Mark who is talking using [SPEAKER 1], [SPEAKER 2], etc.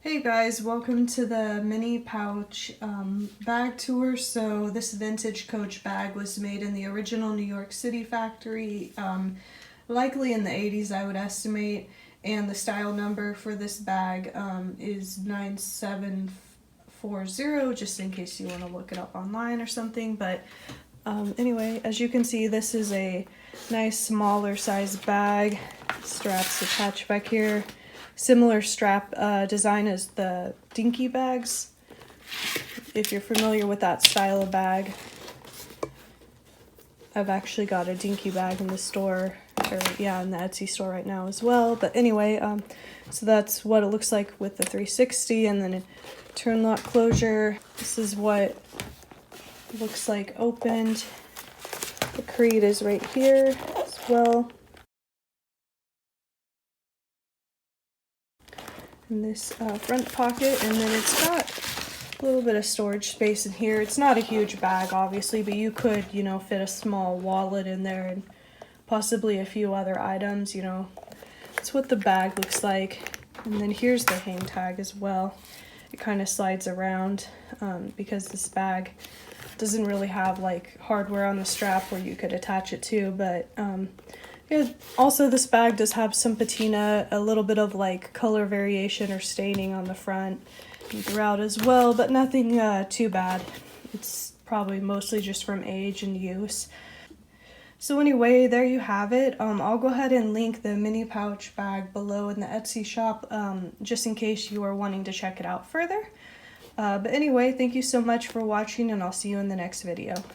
[SPEAKER 1] Hey guys, welcome to the mini pouch bag tour. So this vintage Coach bag was made in the original New York City factory, likely in the 80s I would estimate, and the style number for this bag is 9740, just in case you want to look it up online or something. But anyway, as you can see, this is a nice smaller size bag. Straps attached back here. Similar strap design as the dinky bags, if you're familiar with that style of bag. I've actually got a dinky bag in the store, or yeah, in the Etsy store right now as well. But anyway, so that's what it looks like with the 360 and then a turn lock closure. This is what it looks like opened. The creed is right here as well. In this front pocket, and then it's got a little bit of storage space in here. It's not a huge bag, obviously, but you could, fit a small wallet in there and possibly a few other items, That's what the bag looks like. And then here's the hang tag as well. It kind of slides around because this bag doesn't really have like hardware on the strap where you could attach it to, but yeah, also this bag does have some patina, a little bit of like color variation or staining on the front and throughout as well, but nothing too bad. It's probably mostly just from age and use. So anyway, there you have it. I'll go ahead and link the mini pouch bag below in the Etsy shop, just in case you are wanting to check it out further. But anyway, thank you so much for watching, and I'll see you in the next video.